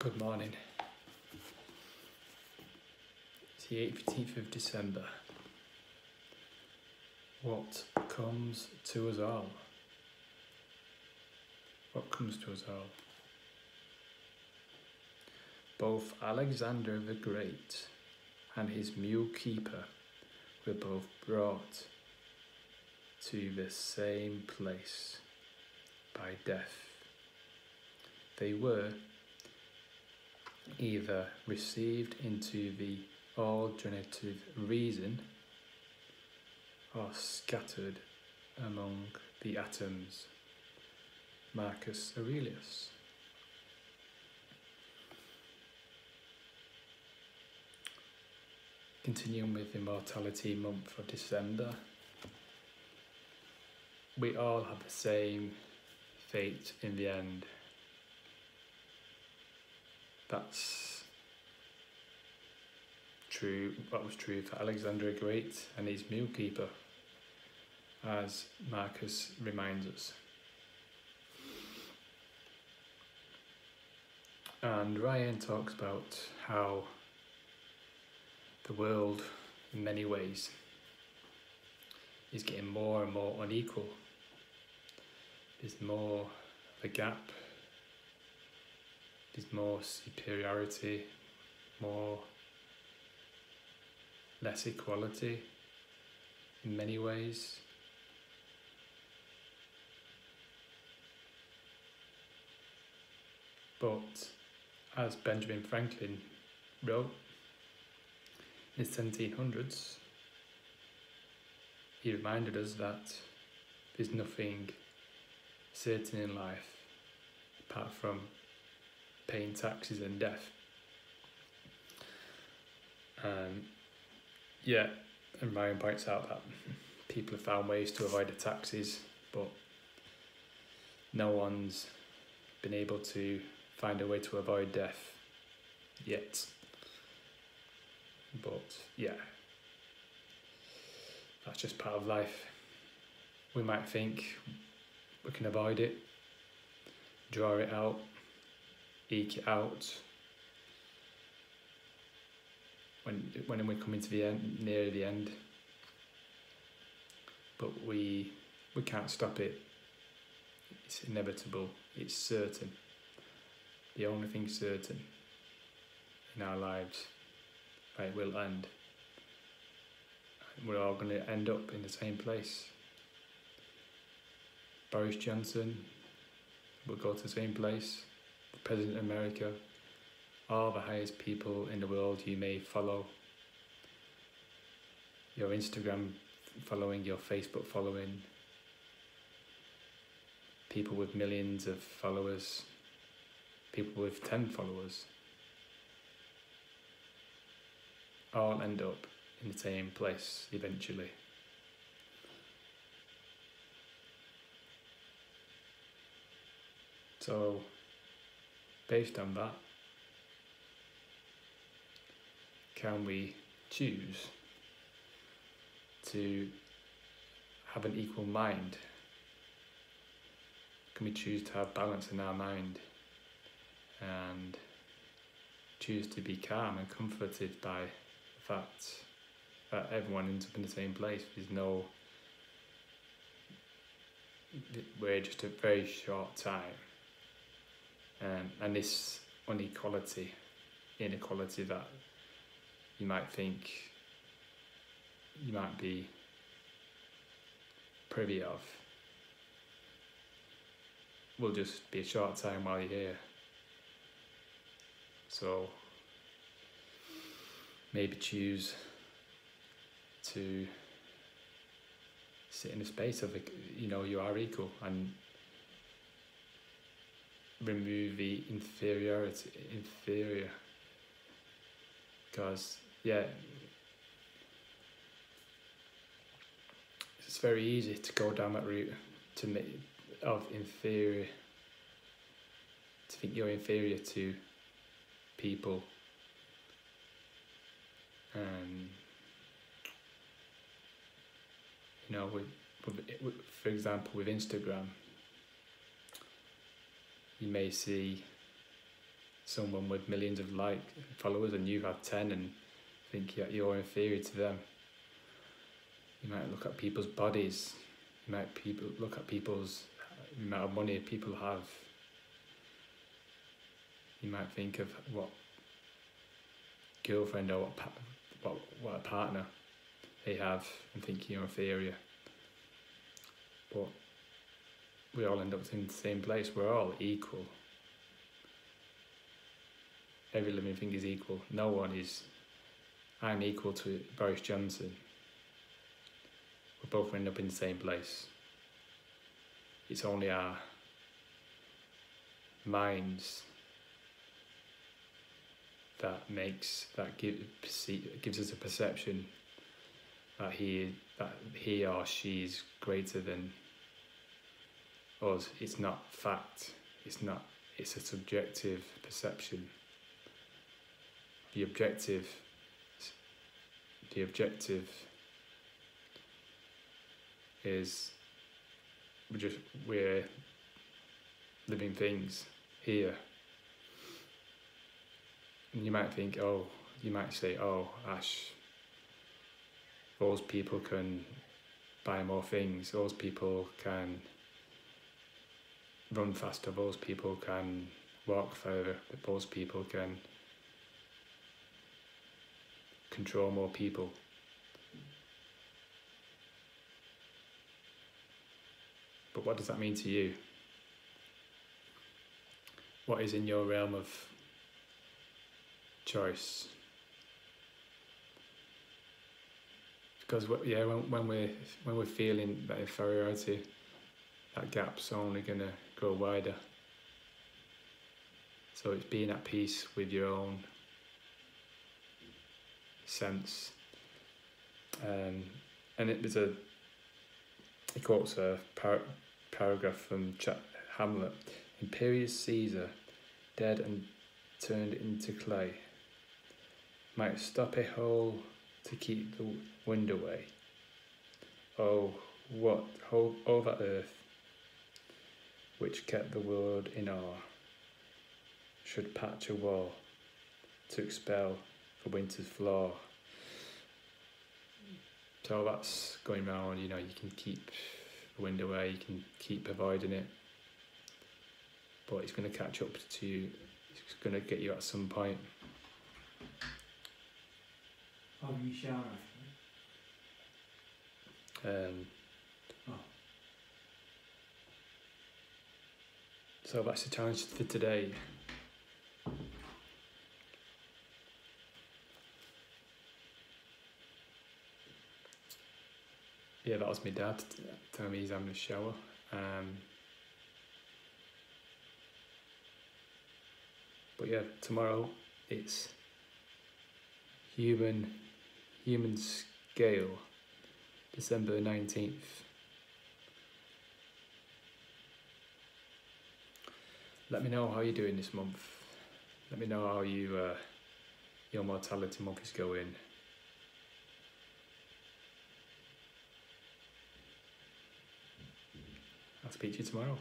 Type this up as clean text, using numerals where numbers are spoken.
Good morning. It's the 18th of December. What comes to us all? What comes to us all? Both Alexander the Great and his mule-keeper were both brought to the same place by death. They were either received into the all-generative reason or scattered among the atoms. Marcus Aurelius. Continuing with Immortality month of December, we all have the same fate in the end. That's true. That was true for Alexander the Great and his mule-keeper, as Marcus reminds us. And Ryan talks about how the world, in many ways, is getting more and more unequal. There's more of a gap. There's more superiority, less equality in many ways. But as Benjamin Franklin wrote in the 1700s, he reminded us that there's nothing certain in life apart from paying taxes and death. And Ryan points out that people have found ways to avoid the taxes, but no one's been able to find a way to avoid death yet. But yeah, that's just part of life. We might think we can avoid it, draw it out, eke it out when we're coming to the end, near the end, but we can't stop it. It's inevitable. It's certain. The only thing certain in our lives, it will end. We're all going to end up in the same place. Boris Johnson will go to the same place. The President of America, all the highest people in the world you may follow, your Instagram following, your Facebook following, people with millions of followers, people with 10 followers, all end up in the same place eventually. So, based on that, can we choose to have an equal mind? Can we choose to have balance in our mind and choose to be calm and comforted by the fact that everyone ends up in the same place? We're just a very short time, and this inequality that you might think you might be privy of will just be a short time while you're here. So maybe choose to sit in a space of, you are equal, and remove the inferior, because it's very easy to go down that route of inferior, to think you're inferior to people. For example, with Instagram, you may see someone with millions of followers and you have 10 and think you're inferior to them. You might look at people's bodies. You might look at people's amount of money people have. You might think of what girlfriend or what a partner they have and think you're inferior. But we all end up in the same place. We're all equal. Every living thing is equal. No one is. I'm equal to Boris Johnson. We both end up in the same place. It's only our minds that gives us a perception that he or she is greater than us. It's not fact. It's a subjective perception. The objective is we're living things here. And you might say, Ash, those people can buy more things, those people can run faster, those people can walk further, those people can control more people. But what does that mean to you? What is in your realm of choice? Because when we're feeling that inferiority, that gap's only going to grow wider. So it's being at peace with your own sense. And he quotes a paragraph from Hamlet. Imperious Caesar, dead and turned into clay, might stop a hole to keep the wind away. Oh, that earth, which kept the world in awe, should patch a wall to expel the winter's flaw. So that's going round, you can keep the wind away, you can keep avoiding it, but it's going to catch up to you, it's going to get you at some point. How do you shower? So that's the challenge for today. Yeah, that was my dad telling me he's having a shower. But yeah, tomorrow it's human scale, December 19th. Let me know how you're doing this month. Let me know how your mortality month is going. I'll speak to you tomorrow.